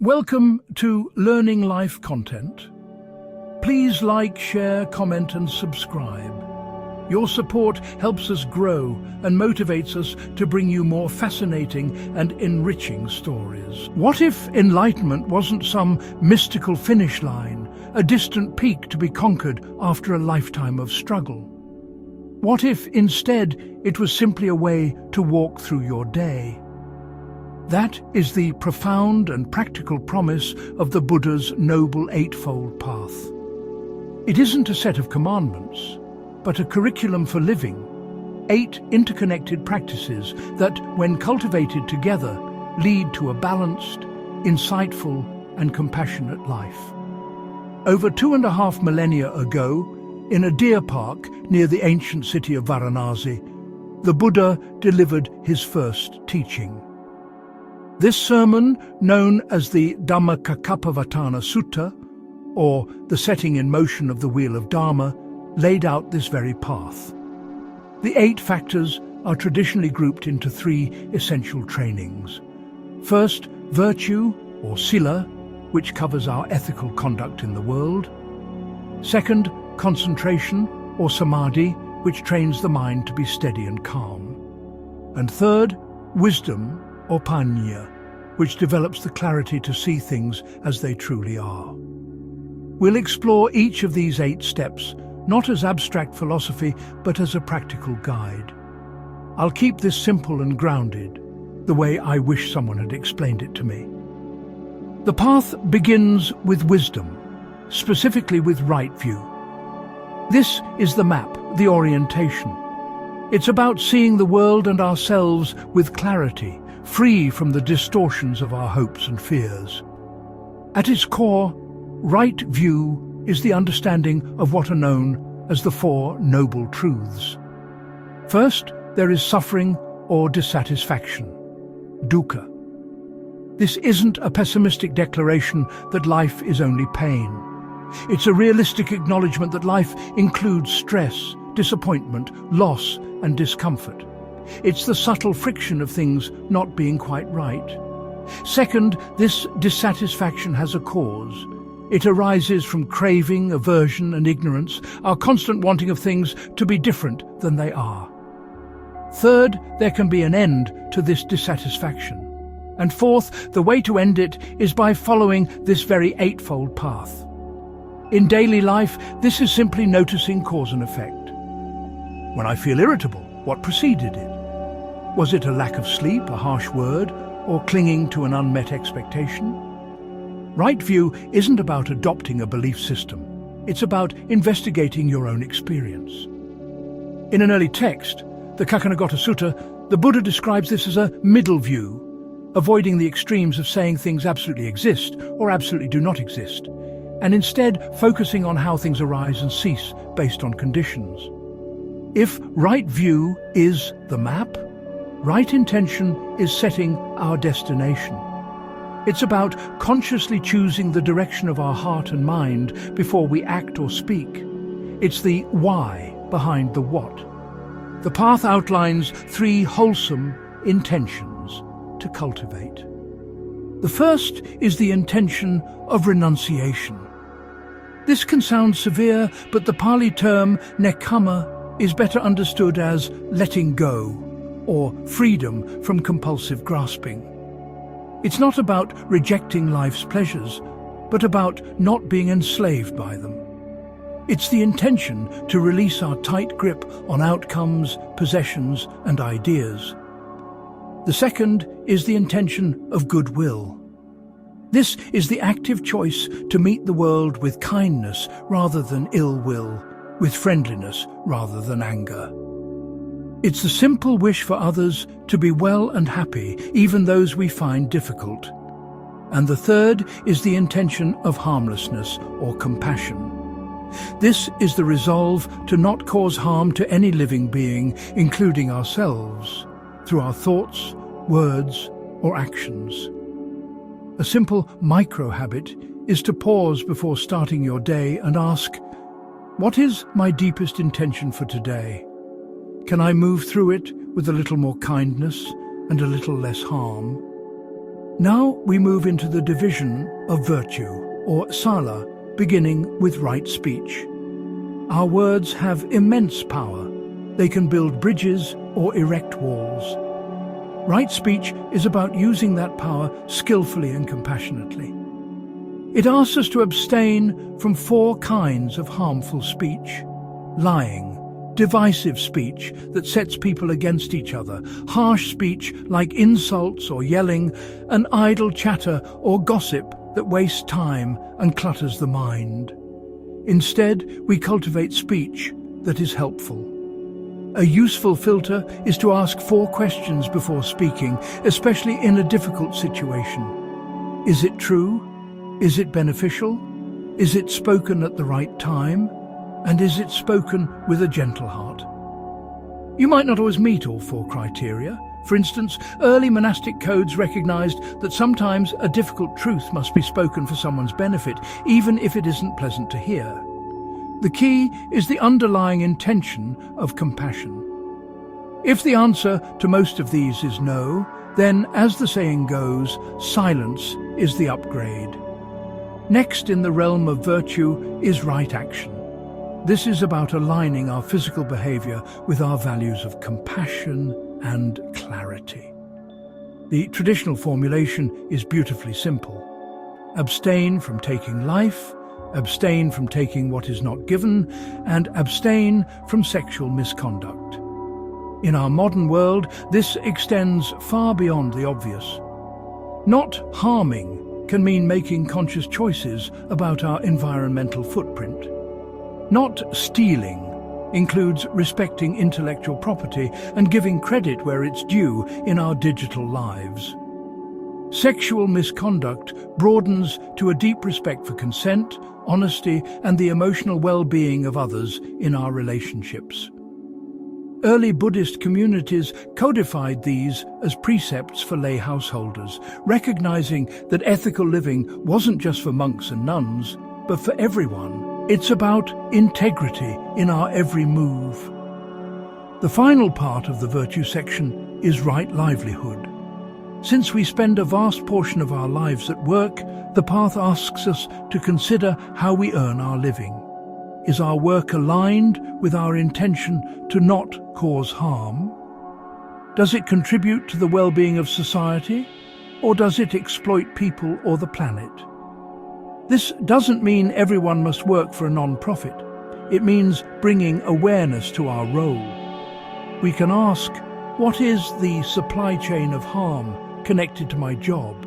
Welcome to Learning Life Content. Please like, share, comment and subscribe. Your support helps us grow and motivates us to bring you more fascinating and enriching stories. What if enlightenment wasn't some mystical finish line, a distant peak to be conquered after a lifetime of struggle? What if instead it was simply a way to walk through your day? That is the profound and practical promise of the Buddha's noble Eightfold Path. It isn't a set of commandments, but a curriculum for living, 8 interconnected practices that, when cultivated together, lead to a balanced, insightful and compassionate life. Over 2.5 millennia ago, in a deer park near the ancient city of Varanasi, the Buddha delivered his first teaching. This sermon, known as the Dhammacakkappavattana Sutta, or the setting in motion of the wheel of Dharma, laid out this very path. The 8 factors are traditionally grouped into 3 essential trainings. First, virtue, or sila, which covers our ethical conduct in the world. Second, concentration, or samadhi, which trains the mind to be steady and calm. And third, wisdom, or panya, which develops the clarity to see things as they truly are. We'll explore each of these 8 steps, not as abstract philosophy, but as a practical guide. I'll keep this simple and grounded, the way I wish someone had explained it to me. The path begins with wisdom, specifically with right view. This is the map, the orientation. It's about seeing the world and ourselves with clarity, free from the distortions of our hopes and fears. At its core, right view is the understanding of what are known as the 4 noble truths. First, there is suffering or dissatisfaction, dukkha. This isn't a pessimistic declaration that life is only pain. It's a realistic acknowledgement that life includes stress, disappointment, loss and discomfort. It's the subtle friction of things not being quite right. Second, this dissatisfaction has a cause. It arises from craving, aversion and ignorance, our constant wanting of things to be different than they are. Third, there can be an end to this dissatisfaction. And fourth, the way to end it is by following this very eightfold path. In daily life, this is simply noticing cause and effect. When I feel irritable, what preceded it? Was it a lack of sleep, a harsh word, or clinging to an unmet expectation? Right view isn't about adopting a belief system. It's about investigating your own experience. In an early text, the Kaccanagotta Sutta, the Buddha describes this as a middle view, avoiding the extremes of saying things absolutely exist or absolutely do not exist, and instead focusing on how things arise and cease based on conditions. If right view is the map, right intention is setting our destination. It's about consciously choosing the direction of our heart and mind before we act or speak. It's the why behind the what. The path outlines 3 wholesome intentions to cultivate. The first is the intention of renunciation. This can sound severe, but the Pali term nekkhamma is better understood as letting go, or freedom from compulsive grasping. It's not about rejecting life's pleasures, but about not being enslaved by them. It's the intention to release our tight grip on outcomes, possessions, and ideas. The second is the intention of goodwill. This is the active choice to meet the world with kindness rather than ill will, with friendliness rather than anger. It's the simple wish for others to be well and happy, even those we find difficult. And the third is the intention of harmlessness or compassion. This is the resolve to not cause harm to any living being, including ourselves, through our thoughts, words, or actions. A simple micro-habit is to pause before starting your day and ask, what is my deepest intention for today? Can I move through it with a little more kindness and a little less harm? Now we move into the division of virtue, or sala, beginning with right speech. Our words have immense power. They can build bridges or erect walls. Right speech is about using that power skillfully and compassionately. It asks us to abstain from 4 kinds of harmful speech: lying, divisive speech that sets people against each other, harsh speech like insults or yelling, and idle chatter or gossip that wastes time and clutters the mind. Instead, we cultivate speech that is helpful. A useful filter is to ask 4 questions before speaking, especially in a difficult situation. Is it true? Is it beneficial? Is it spoken at the right time? And is it spoken with a gentle heart? You might not always meet all 4 criteria. For instance, early monastic codes recognized that sometimes a difficult truth must be spoken for someone's benefit, even if it isn't pleasant to hear. The key is the underlying intention of compassion. If the answer to most of these is no, then, as the saying goes, silence is the upgrade. Next in the realm of virtue is right action. This is about aligning our physical behavior with our values of compassion and clarity. The traditional formulation is beautifully simple. Abstain from taking life, abstain from taking what is not given, and abstain from sexual misconduct. In our modern world, this extends far beyond the obvious. Not harming can mean making conscious choices about our environmental footprint. Not stealing includes respecting intellectual property and giving credit where it's due in our digital lives. Sexual misconduct broadens to a deep respect for consent, honesty, and the emotional well-being of others in our relationships. Early Buddhist communities codified these as precepts for lay householders, recognizing that ethical living wasn't just for monks and nuns, but for everyone. It's about integrity in our every move. The final part of the virtue section is right livelihood. Since we spend a vast portion of our lives at work, the path asks us to consider how we earn our living. Is our work aligned with our intention to not cause harm? Does it contribute to the well-being of society, or does it exploit people or the planet? This doesn't mean everyone must work for a non-profit. It means bringing awareness to our role. We can ask, what is the supply chain of harm connected to my job?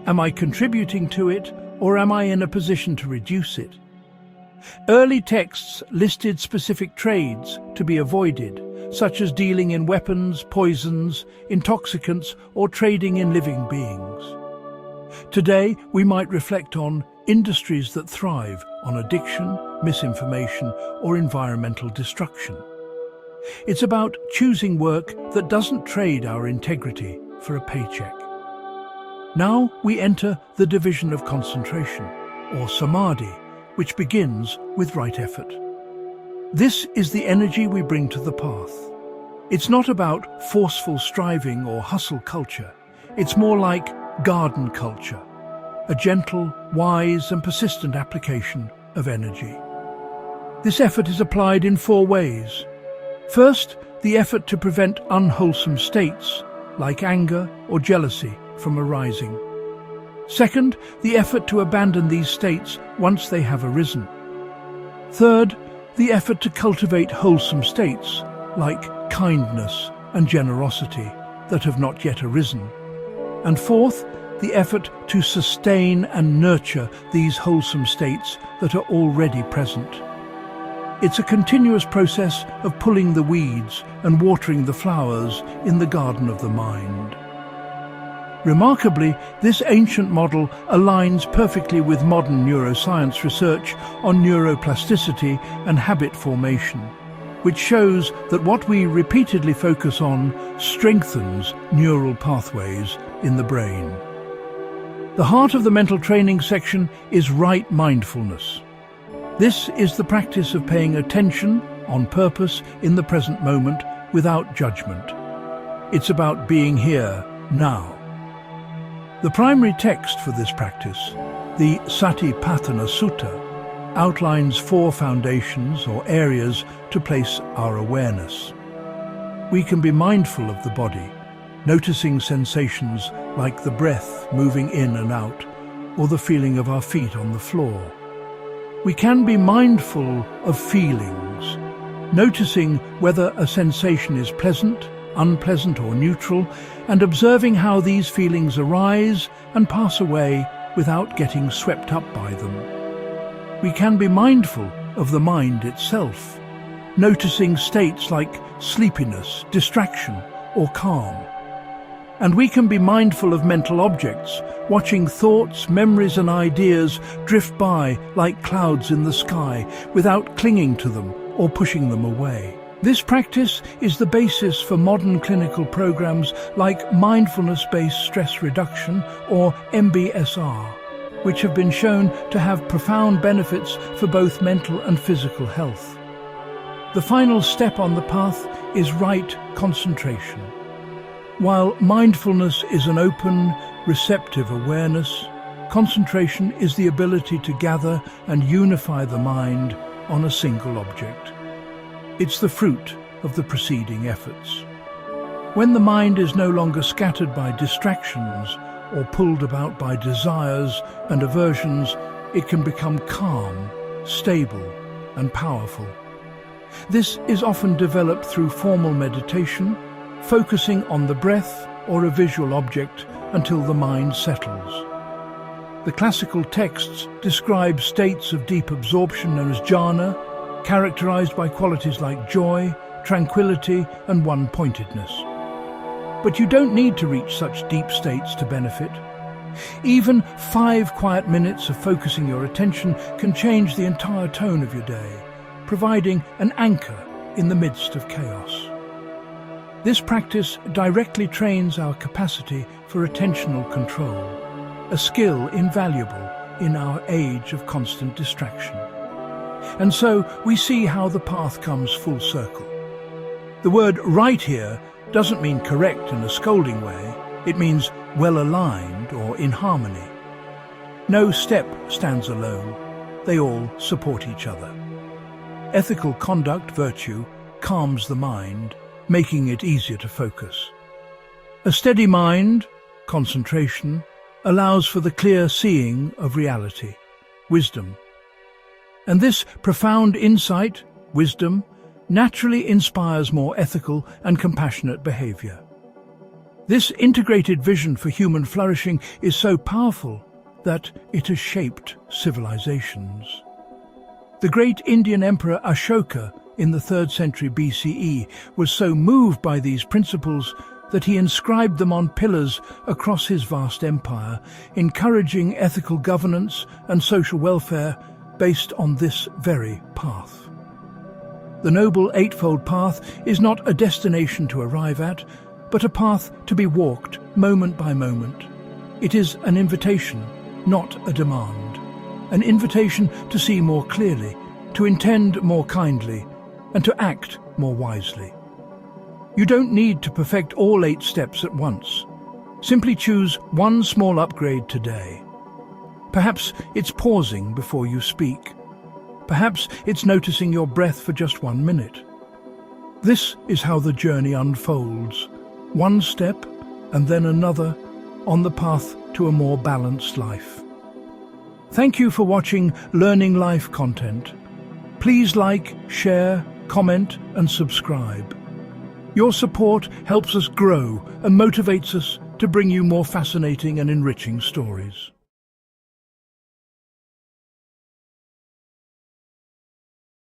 Am I contributing to it, or am I in a position to reduce it? Early texts listed specific trades to be avoided, such as dealing in weapons, poisons, intoxicants, or trading in living beings. Today, we might reflect on industries that thrive on addiction, misinformation, or environmental destruction. It's about choosing work that doesn't trade our integrity for a paycheck. Now we enter the division of concentration, or samadhi, which begins with right effort. This is the energy we bring to the path. It's not about forceful striving or hustle culture. It's more like garden culture, a gentle, wise, and persistent application of energy. This effort is applied in 4 ways. First, the effort to prevent unwholesome states, like anger or jealousy, from arising. Second, the effort to abandon these states once they have arisen. Third, the effort to cultivate wholesome states, like kindness and generosity, that have not yet arisen. And fourth, the effort to sustain and nurture these wholesome states that are already present. It's a continuous process of pulling the weeds and watering the flowers in the garden of the mind. Remarkably, this ancient model aligns perfectly with modern neuroscience research on neuroplasticity and habit formation, which shows that what we repeatedly focus on strengthens neural pathways in the brain. The heart of the mental training section is right mindfulness. This is the practice of paying attention on purpose in the present moment without judgment. It's about being here, now. The primary text for this practice, the Satipatthana Sutta, outlines 4 foundations or areas to place our awareness. We can be mindful of the body, noticing sensations like the breath moving in and out, or the feeling of our feet on the floor. We can be mindful of feelings, noticing whether a sensation is pleasant, unpleasant or neutral, and observing how these feelings arise and pass away without getting swept up by them. We can be mindful of the mind itself, noticing states like sleepiness, distraction, or calm. And we can be mindful of mental objects, watching thoughts, memories and ideas drift by like clouds in the sky without clinging to them or pushing them away. This practice is the basis for modern clinical programs like mindfulness-based stress reduction or MBSR, which have been shown to have profound benefits for both mental and physical health. The final step on the path is right concentration. While mindfulness is an open, receptive awareness, concentration is the ability to gather and unify the mind on a single object. It's the fruit of the preceding efforts. When the mind is no longer scattered by distractions or pulled about by desires and aversions, it can become calm, stable, and powerful. This is often developed through formal meditation, focusing on the breath or a visual object until the mind settles. The classical texts describe states of deep absorption known as jhana, characterized by qualities like joy, tranquility, and one-pointedness. But you don't need to reach such deep states to benefit. Even 5 quiet minutes of focusing your attention can change the entire tone of your day, providing an anchor in the midst of chaos. This practice directly trains our capacity for attentional control, a skill invaluable in our age of constant distraction. And so we see how the path comes full circle. The word right here doesn't mean correct in a scolding way. It means well-aligned or in harmony. No step stands alone. They all support each other. Ethical conduct, virtue, calms the mind, making it easier to focus. A steady mind, concentration, allows for the clear seeing of reality, wisdom. And this profound insight, wisdom, naturally inspires more ethical and compassionate behavior. This integrated vision for human flourishing is so powerful that it has shaped civilizations. The great Indian Emperor Ashoka in the 3rd century BCE was so moved by these principles that he inscribed them on pillars across his vast empire, encouraging ethical governance and social welfare based on this very path. The noble Eightfold Path is not a destination to arrive at, but a path to be walked moment by moment. It is an invitation, not a demand. An invitation to see more clearly, to intend more kindly, and to act more wisely. You don't need to perfect all 8 steps at once. Simply choose one small upgrade today. Perhaps it's pausing before you speak. Perhaps it's noticing your breath for just 1 minute. This is how the journey unfolds, one step and then another on the path to a more balanced life. Thank you for watching Learning Life content. Please like, share, comment and subscribe. Your support helps us grow and motivates us to bring you more fascinating and enriching stories.